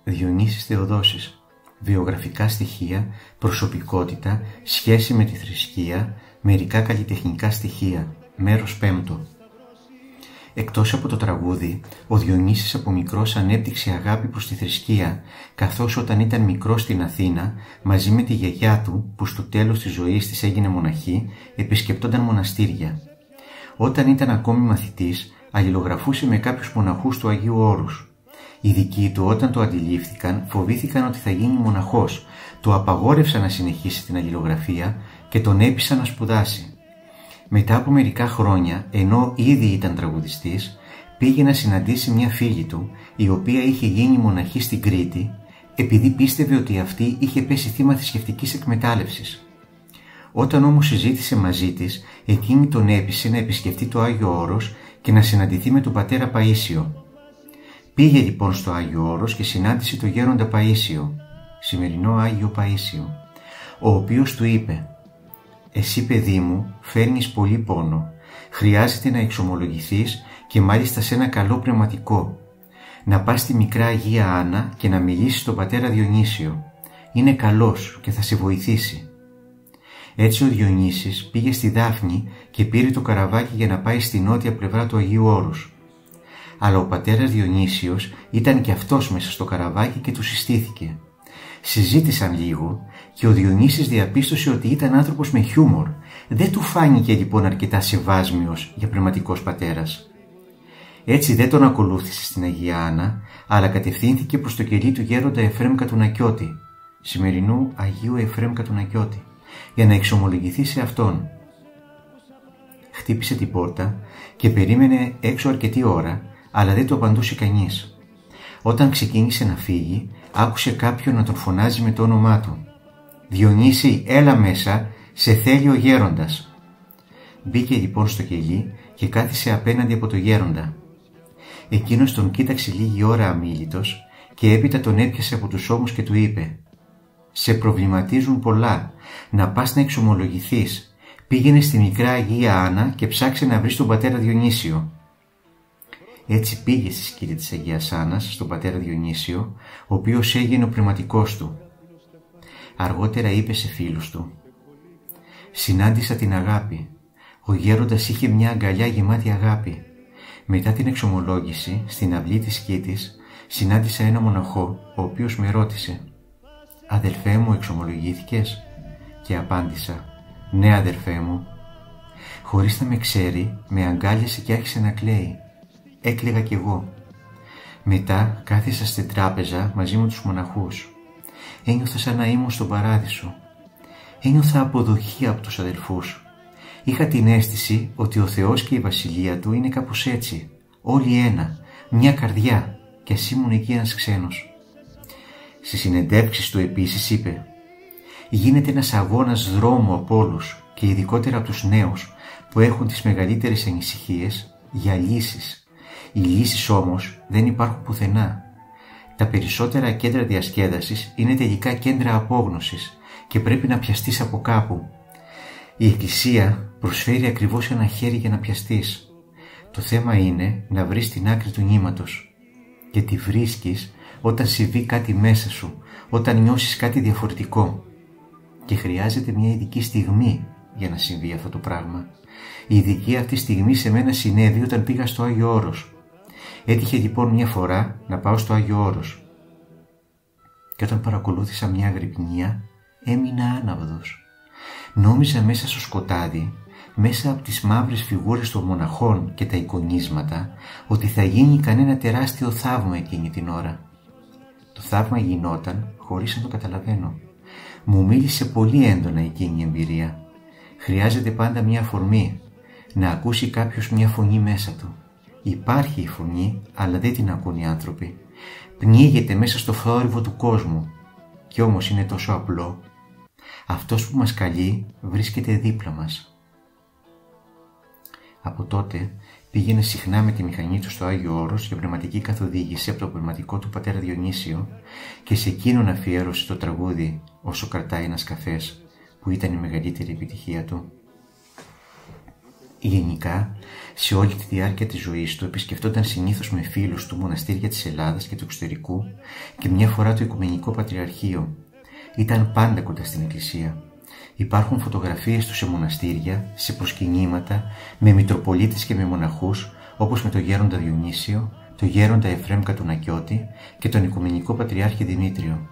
Διονύσης Θεοδόσης. Βιογραφικά στοιχεία, προσωπικότητα, σχέση με τη θρησκεία, μερικά καλλιτεχνικά στοιχεία. Μέρος 5. Εκτός από το τραγούδι, ο Διονύσης από μικρός ανέπτυξε αγάπη προς τη θρησκεία, καθώς όταν ήταν μικρός στην Αθήνα, μαζί με τη γιαγιά του, που στο τέλος της ζωής της έγινε μοναχή, επισκεπτόταν μοναστήρια. Όταν ήταν ακόμη μαθητής, αλληλογραφούσε με κάποιους μοναχούς του Αγίου Όρους. Οι δικοί του, όταν το αντιλήφθηκαν, φοβήθηκαν ότι θα γίνει μοναχός, το απαγόρευσαν να συνεχίσει την αλληλογραφία και τον έπεισαν να σπουδάσει. Μετά από μερικά χρόνια, ενώ ήδη ήταν τραγουδιστής, πήγε να συναντήσει μια φίλη του, η οποία είχε γίνει μοναχή στην Κρήτη, επειδή πίστευε ότι αυτή είχε πέσει θύμα θρησκευτικής εκμετάλλευσης. Όταν όμως συζήτησε μαζί της, εκείνη τον έπεισε να επισκεφτεί το Άγιο Όρος και να συναντηθεί με τον πατέρα Παΐσιο. Πήγε λοιπόν στο Άγιο Όρος και συνάντησε τον γέροντα Παΐσιο, σημερινό Άγιο Παΐσιο, ο οποίος του είπε: «Εσύ, παιδί μου, φέρνεις πολύ πόνο, χρειάζεται να εξομολογηθείς και μάλιστα σε ένα καλό πνευματικό. Να πας στη μικρά Αγία Άννα και να μιλήσεις στον πατέρα Διονύσιο. Είναι καλός και θα σε βοηθήσει». Έτσι ο Διονύσης πήγε στη Δάφνη και πήρε το καραβάκι για να πάει στη νότια πλευρά του Αγίου Όρους. Αλλά ο πατέρας Διονύσιος ήταν και αυτός μέσα στο καραβάκι και του συστήθηκε. Συζήτησαν λίγο και ο Διονύσης διαπίστωσε ότι ήταν άνθρωπος με χιούμορ. Δεν του φάνηκε λοιπόν αρκετά σεβάσμιος για πνευματικός πατέρας. Έτσι δεν τον ακολούθησε στην Αγία Άννα, αλλά κατευθύνθηκε προς το κελί του γέροντα Εφραίμ Κατουνακιώτη, σημερινού Αγίου Εφραίμ Κατουνακιώτη, για να εξομολογηθεί σε αυτόν. Χτύπησε την πόρτα και περίμενε έξω αρκετή ώρα, αλλά δεν του απαντούσε κανείς. Όταν ξεκίνησε να φύγει, άκουσε κάποιον να τον φωνάζει με το όνομά του. «Διονύση, έλα μέσα, σε θέλει ο γέροντας». Μπήκε λοιπόν στο κελί και κάθισε απέναντι από το γέροντα. Εκείνος τον κοίταξε λίγη ώρα αμίλητος και έπειτα τον έπιασε από τους ώμους και του είπε: «Σε προβληματίζουν πολλά, να πας να εξομολογηθείς. Πήγαινε στη μικρά Αγία Άννα και ψάξε να βρεις τον πατέρα Διονύσιο». Έτσι πήγε στη σκήνη της Αγίας Άννας στον πατέρα Διονύσιο, ο οποίος έγινε ο πνευματικός του. Αργότερα είπε σε φίλους του: «Συνάντησα την αγάπη. Ο γέροντας είχε μια αγκαλιά γεμάτη αγάπη. Μετά την εξομολόγηση, στην αυλή της σκήτης, συνάντησα ένα μοναχό, ο οποίος με ρώτησε: «Αδελφέ μου, εξομολογήθηκες?» Και απάντησα: «Ναι, αδελφέ μου». Χωρίς να με ξέρει, με αγκάλιασε και άρχισε να κλαίει. Έκλαιγα κι εγώ. Μετά κάθισα στην τράπεζα μαζί με τους μοναχούς. Ένιωθα σαν να ήμουν στον παράδεισο. Ένιωθα αποδοχή από τους αδελφούς. Είχα την αίσθηση ότι ο Θεός και η βασιλεία του είναι κάπως έτσι. Όλοι ένα, μια καρδιά, κι ας ήμουν εκεί ένας ξένος. Στις συνεντεύξεις του επίσης είπε: «Γίνεται ένας αγώνας δρόμου από όλους και ειδικότερα από τους νέους που έχουν τις μεγαλύτερες ανησυχίες για λύσεις. Οι λύσεις όμως δεν υπάρχουν πουθενά. Τα περισσότερα κέντρα διασκέδασης είναι τελικά κέντρα απόγνωσης και πρέπει να πιαστείς από κάπου. Η Εκκλησία προσφέρει ακριβώς ένα χέρι για να πιαστείς. Το θέμα είναι να βρεις την άκρη του νήματος. Και τη βρίσκεις όταν συμβεί κάτι μέσα σου, όταν νιώσεις κάτι διαφορετικό. Και χρειάζεται μια ειδική στιγμή για να συμβεί αυτό το πράγμα. Η ειδική αυτή στιγμή σε μένα συνέβη όταν πήγα στο Άγιο Όρος. Έτυχε λοιπόν μια φορά να πάω στο Άγιο Όρος. Και όταν παρακολούθησα μια αγρυπνία, έμεινα άναυδος. Νόμιζα μέσα στο σκοτάδι, μέσα από τις μαύρες φιγούρες των μοναχών και τα εικονίσματα, ότι θα γίνει κανένα τεράστιο θαύμα εκείνη την ώρα. Το θαύμα γινόταν χωρίς να το καταλαβαίνω. Μου μίλησε πολύ έντονα εκείνη η εμπειρία. Χρειάζεται πάντα μια αφορμή, να ακούσει κάποιος μια φωνή μέσα του. Υπάρχει η φωνή, αλλά δεν την ακούν οι άνθρωποι. Πνίγεται μέσα στο θόρυβο του κόσμου. Κι όμως είναι τόσο απλό. Αυτός που μας καλεί βρίσκεται δίπλα μας. Από τότε πήγαινε συχνά με τη μηχανή του στο Άγιο Όρος για πνευματική καθοδήγηση από το πνευματικό του πατέρα Διονύσιο και σε εκείνον αφιέρωσε το τραγούδι «Όσο κρατάει ένας καφές», που ήταν η μεγαλύτερη επιτυχία του. Γενικά, σε όλη τη διάρκεια της ζωής του επισκεφτόταν συνήθως με φίλους του μοναστήρια της Ελλάδας και του εξωτερικού και μια φορά το Οικουμενικό Πατριαρχείο. Ήταν πάντα κοντά στην Εκκλησία. Υπάρχουν φωτογραφίες του σε μοναστήρια, σε προσκυνήματα, με μητροπολίτες και με μοναχούς, όπως με τον Γέροντα Διονύσιο, τον Γέροντα Εφραίμ Κατουνακιώτη και τον Οικουμενικό Πατριάρχη Δημήτριο.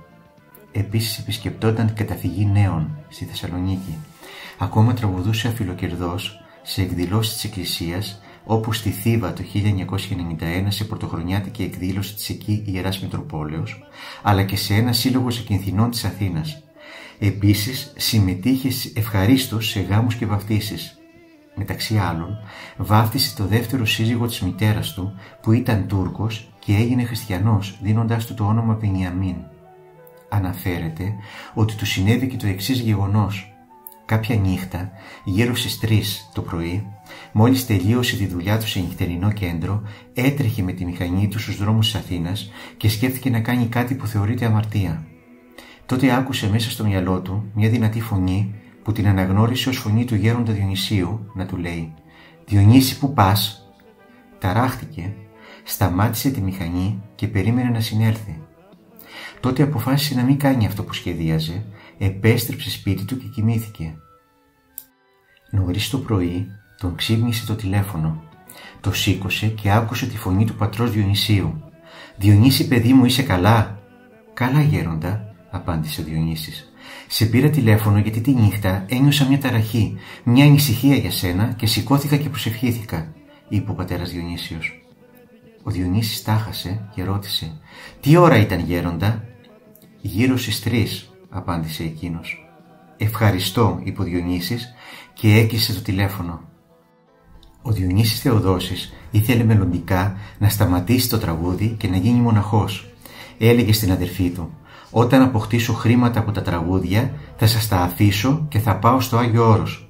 Επίσης επισκεπτόταν την Καταφυγή Νέων στη Θεσσαλονίκη. Ακόμα τραγουδούσε αφιλοκερδός σε εκδηλώσεις της Εκκλησίας, όπως στη Θήβα το 1991 σε πρωτοχρονιάτικη εκδήλωση της εκεί Ιεράς Μητροπόλεως, αλλά και σε ένα σύλλογο Ζακυνθινών της Αθήνας. Επίσης συμμετείχε ευχαρίστως σε γάμους και βαφτίσεις. Μεταξύ άλλων, βάφτισε το δεύτερο σύζυγο της μητέρας του, που ήταν Τούρκος και έγινε χριστιανός, δίνοντάς του το όνομα Βενιαμίν. Αναφέρεται ότι του συνέβη και το εξής γεγονός. Κάποια νύχτα, γύρω στις 3 το πρωί, μόλις τελείωσε τη δουλειά του σε νυχτερινό κέντρο, έτρεχε με τη μηχανή του στους δρόμους της Αθήνας και σκέφτηκε να κάνει κάτι που θεωρείται αμαρτία. Τότε άκουσε μέσα στο μυαλό του μια δυνατή φωνή που την αναγνώρισε ως φωνή του Γέροντα Διονυσίου να του λέει «Διονύση, πού πας?» Ταράχτηκε, σταμάτησε τη μηχανή και περίμενε να συνέλθει. Τότε αποφάσισε να μην κάνει αυτό που σχεδίαζε, επέστρεψε σπίτι του και κοιμήθηκε. Νωρίς το πρωί τον ξύπνησε το τηλέφωνο. Το σήκωσε και άκουσε τη φωνή του πατρός Διονυσίου. «Διονύση, παιδί μου, είσαι καλά?» «Καλά, Γέροντα», απάντησε ο Διονύσης. «Σε πήρα τηλέφωνο γιατί τη νύχτα ένιωσα μια ταραχή, μια ανησυχία για σένα και σηκώθηκα και προσευχήθηκα», είπε ο πατέρας Διονύσιος. Ο Διονύσης τάχασε και ρώτησε «Τι ώρα ήταν, Γέροντα?» «Γύρω στις 3», απάντησε εκείνος. «Ευχαριστώ», είπε ο Διονύσης και έκλεισε το τηλέφωνο. Ο Διονύσης Θεοδόσης ήθελε μελλοντικά να σταματήσει το τραγούδι και να γίνει μοναχός. Έλεγε στην αδερφή του «Όταν αποκτήσω χρήματα από τα τραγούδια θα σας τα αφήσω και θα πάω στο Άγιο Όρος».